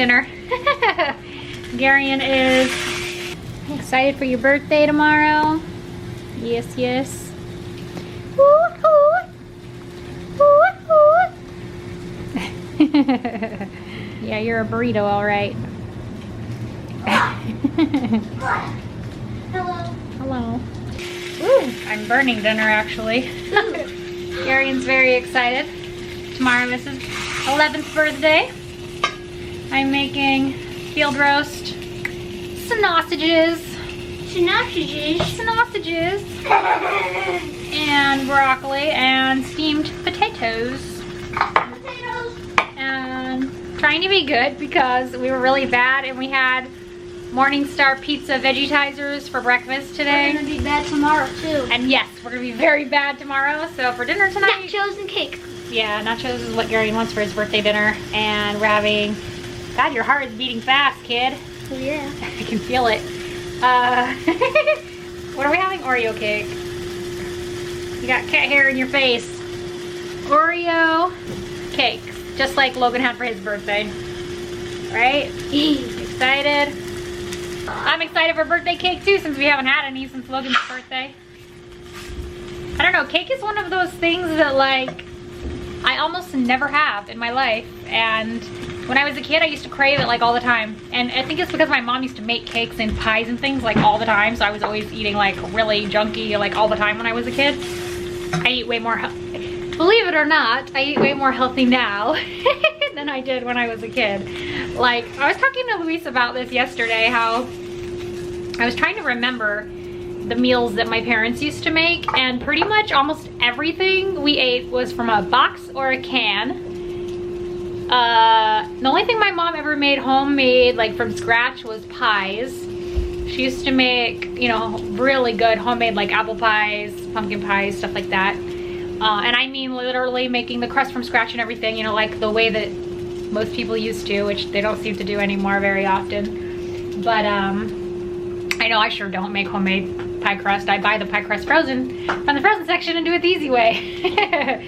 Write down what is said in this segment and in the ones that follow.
dinner. Garion is excited for your birthday tomorrow. Yes, yes. Yeah, you're a burrito, all right. Hello. Hello. Ooh, I'm burning dinner actually. Garion's very excited. Tomorrow is his 11th birthday. I'm making field roast, sausages, and broccoli and steamed potatoes. And trying to be good because we were really bad and we had Morningstar pizza vegetizers for breakfast today. We're gonna be bad tomorrow too. And yes, we're gonna be very bad tomorrow. So for dinner tonight, Nachos and cake. yeah, nachos is what Gary wants for his birthday dinner. And we're having, God, your heart is beating fast, kid. Oh yeah. I can feel it. What are we having? Oreo cake. You got cat hair in your face. Oreo cakes, just like Logan had for his birthday. Right? Excited? I'm excited for birthday cake too, since we haven't had any since Logan's birthday. I don't know, cake is one of those things that like I almost never have in my life, and when I was a kid I used to crave it like all the time, and I think it's because my mom used to make cakes and pies and things like all the time, so I was always eating like really junky like all the time when I was a kid. I eat way more believe it or not, I eat way more healthy now than I did when I was a kid. Like, I was talking to Luis about this yesterday, how I was trying to remember the meals that my parents used to make, and pretty much almost everything we ate was from a box or a can. The only thing my mom ever made homemade, like from scratch, was pies. She used to make, you know, really good homemade like apple pies, pumpkin pies, stuff like that. And I mean literally making the crust from scratch and everything, you know, like the way that most people used to, which they don't seem to do anymore very often. But I know I sure don't make homemade pie crust. I buy the pie crust frozen from the frozen section and do it the easy way.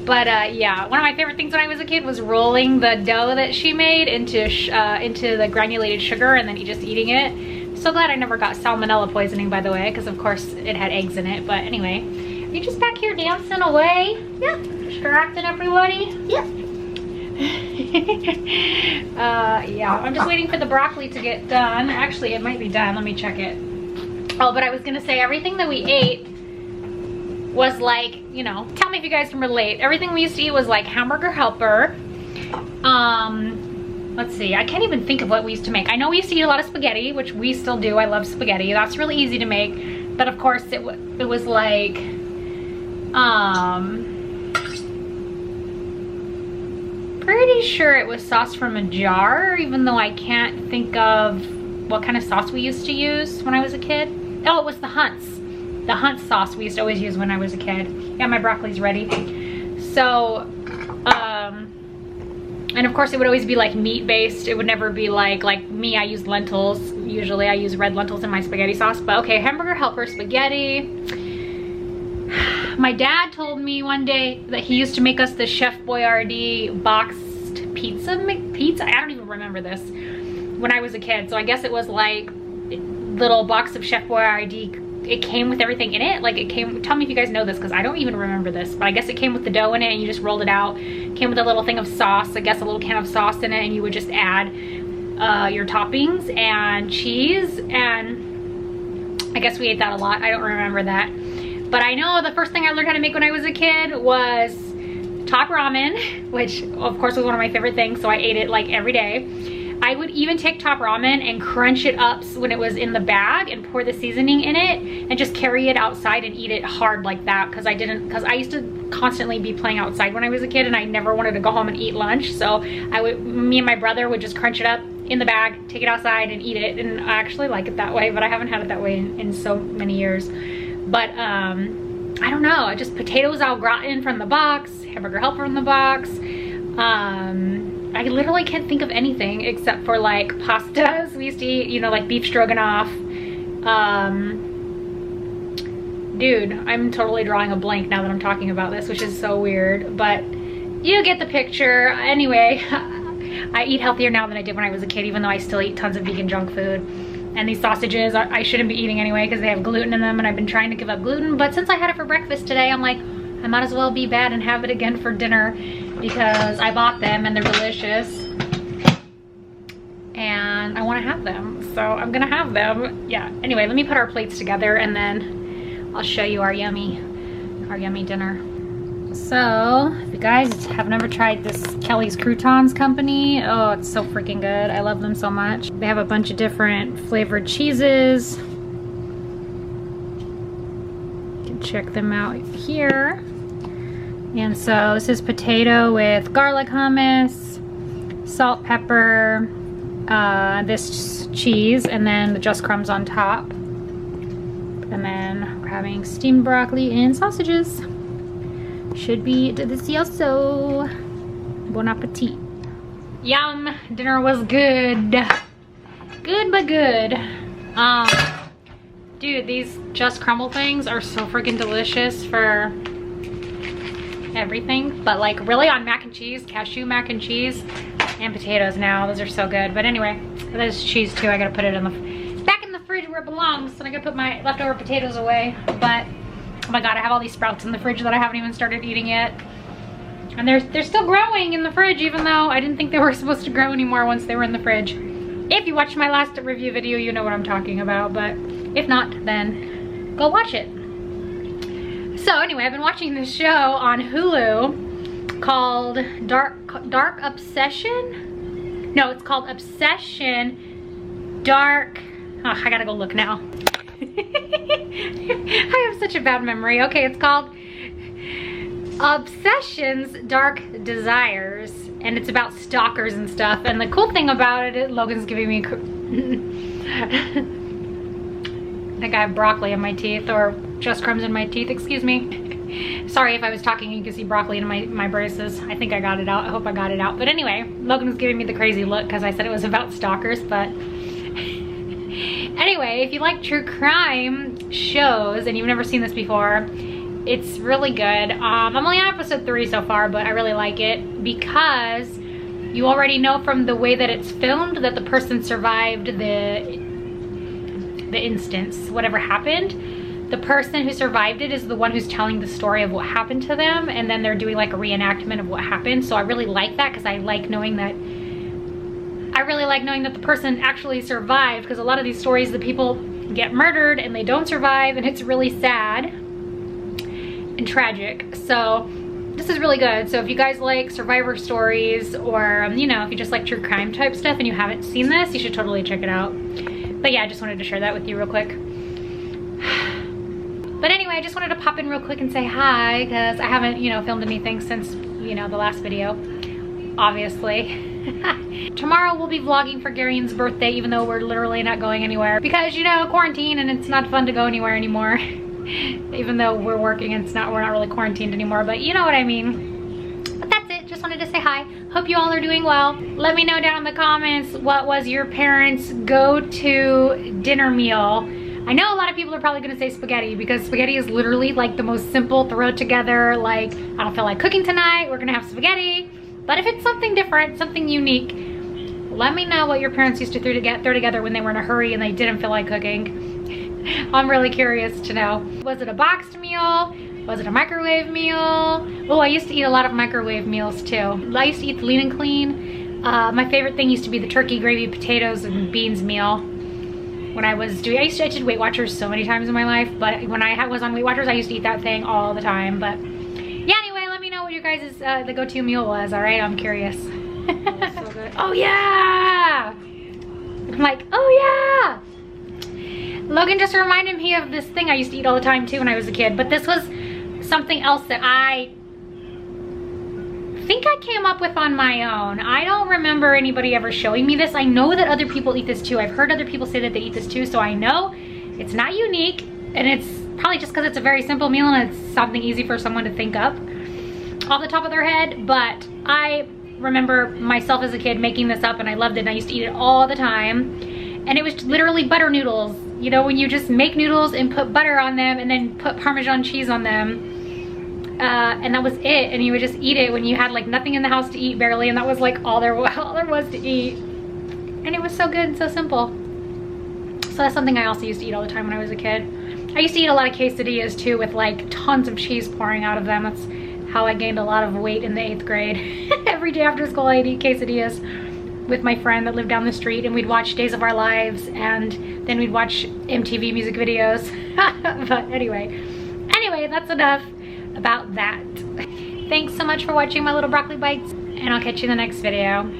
But yeah, one of my favorite things when I was a kid was rolling the dough that she made into the granulated sugar and then just eating it. So glad I never got salmonella poisoning, by the way, because of course it had eggs in it. But anyway, are you just back here dancing away? Yeah. Distracting everybody? Yeah. Yeah, I'm just waiting for the broccoli to get done. Actually, it might be done. Let me check it. Oh, but I was gonna say everything that we ate was like, you know, tell me if you guys can relate. Everything we used to eat was like hamburger helper. Let's see, I can't even think of what we used to make. I know we used to eat a lot of spaghetti, which we still do. I love spaghetti. That's really easy to make. But of course, it was like, pretty sure it was sauce from a jar, even though I can't think of what kind of sauce we used to use when I was a kid. Oh, it was the Hunt's. The Hunt's sauce we used to always use when I was a kid. Yeah, my broccoli's ready. So, and of course it would always be like meat based. It would never be like me, I use lentils. Usually I use red lentils in my spaghetti sauce. But okay, hamburger helper spaghetti. My dad told me one day that he used to make us the Chef Boyardee boxed pizza. I don't even remember this when I was a kid. So I guess it was like little box of Chef Boyardee. It came with everything in it. Like it came, tell me if you guys know this because I don't even remember this. But I guess it came with the dough in it and you just rolled it out. It came with a little thing of sauce. I guess a little can of sauce in it, and you would just add your toppings and cheese. And I guess we ate that a lot. I don't remember that. But I know the first thing I learned how to make when I was a kid was top ramen, which of course was one of my favorite things, so I ate it like every day. I would even take top ramen and crunch it up when it was in the bag and pour the seasoning in it and just carry it outside and eat it hard like that, because I used to constantly be playing outside when I was a kid and I never wanted to go home and eat lunch. So me and my brother would just crunch it up in the bag, take it outside and eat it, and I actually like it that way, but I haven't had it that way in so many years. But I don't know, just potatoes au gratin from the box, hamburger helper from the box. I literally can't think of anything except for like pastas. We used to eat, you know, like beef stroganoff. Dude, I'm totally drawing a blank now that I'm talking about this, which is so weird, but you get the picture. Anyway, I eat healthier now than I did when I was a kid, even though I still eat tons of vegan junk food. And these sausages I shouldn't be eating anyway because they have gluten in them, and I've been trying to give up gluten. But since I had it for breakfast today, I'm like, I might as well be bad and have it again for dinner because I bought them and they're delicious. And I want to have them, so I'm gonna have them. Yeah, anyway, let me put our plates together and then I'll show you our yummy dinner. So if you guys have never tried this Kelly's Croutons company, oh, it's so freaking good. I love them so much. They have a bunch of different flavored cheeses. You can check them out here. And so this is potato with garlic hummus, salt, pepper, this cheese, and then the just crumbs on top. And then we're having steamed broccoli and sausages. Should be delicioso. Bon appetit. Yum, dinner was good. Good but good. Dude, these just crumble things are so freaking delicious for everything, but like really on mac and cheese, cashew mac and cheese, and potatoes now. Those are so good. But anyway, there's cheese too. I gotta put it in the back in the fridge where it belongs, and I gotta put my leftover potatoes away. But oh my god, I have all these sprouts in the fridge that I haven't even started eating yet. And they're still growing in the fridge, even though I didn't think they were supposed to grow anymore once they were in the fridge. If you watched my last review video, you know what I'm talking about, but if not, then go watch it. So anyway, I've been watching this show on Hulu called Dark Obsession? No, it's called Obsession Dark... Oh, I gotta go look now. I have such a bad memory. Okay, it's called Obsession's Dark Desires, and it's about stalkers and stuff. And the cool thing about it is Logan's giving me I think I have broccoli in my teeth, or just crumbs in my teeth, excuse me. Sorry if I was talking, you can see broccoli in my braces. I think I got it out. I hope I got it out. But anyway, Logan was giving me the crazy look because I said it was about stalkers, but anyway, if you like true crime shows and you've never seen this before, it's really good. I'm only on episode 3 so far, but I really like it because you already know from the way that it's filmed that the person survived the instance, whatever happened. The person who survived it is the one who's telling the story of what happened to them, and then they're doing like a reenactment of what happened. So I really like that because I like knowing that the person actually survived, because a lot of these stories, the people get murdered and they don't survive, and it's really sad and tragic. So this is really good. So if you guys like survivor stories, or you know, if you just like true crime type stuff and you haven't seen this, you should totally check it out. But yeah, I just wanted to share that with you real quick. But anyway, I just wanted to pop in real quick and say hi, because I haven't, you know, filmed anything since, you know, the last video, obviously. Tomorrow we'll be vlogging for Garion's birthday, even though we're literally not going anywhere because, you know, quarantine, and it's not fun to go anywhere anymore. Even though we're working and we're not really quarantined anymore, but you know what I mean. But that's it. Just wanted to say hi. Hope you all are doing well. Let me know down in the comments, what was your parents' go-to dinner meal? I know a lot of people are probably gonna say spaghetti, because spaghetti is literally like the most simple, throw it together, like, I don't feel like cooking tonight, we're gonna have spaghetti. But if it's something different, something unique, let me know what your parents used to throw together when they were in a hurry and they didn't feel like cooking. I'm really curious to know. Was it a boxed meal? Was it a microwave meal? Oh, I used to eat a lot of microwave meals too. I used to eat the Lean and Clean. My favorite thing used to be the turkey, gravy, potatoes, and beans meal. When I did Weight Watchers so many times in my life, but when I was on Weight Watchers, I used to eat that thing all the time. But yeah, anyway, let me know what your guys' the go-to meal was, all right? I'm curious. So good. Oh yeah! I'm like, oh yeah! Logan just reminded me of this thing I used to eat all the time too when I was a kid, but this was something else that I think I came up with on my own. I don't remember anybody ever showing me this. I know that other people eat this too. I've heard other people say that they eat this too, so I know it's not unique, and it's probably just because it's a very simple meal and it's something easy for someone to think up off the top of their head. But I remember myself as a kid making this up, and I loved it, and I used to eat it all the time. And it was literally butter noodles. You know, when you just make noodles and put butter on them and then put Parmesan cheese on them. and that was it. And you would just eat it when you had like nothing in the house to eat barely, and that was like all there was to eat. And it was so good and so simple. So that's something I also used to eat all the time when I was a kid. I used to eat a lot of quesadillas too, with like tons of cheese pouring out of them. That's how I gained a lot of weight in the 8th grade. Every day after school I'd eat quesadillas with my friend that lived down the street, and we'd watch Days of Our Lives, and then we'd watch MTV music videos. But anyway, that's enough about that. Thanks so much for watching my little broccoli bites, and I'll catch you in the next video.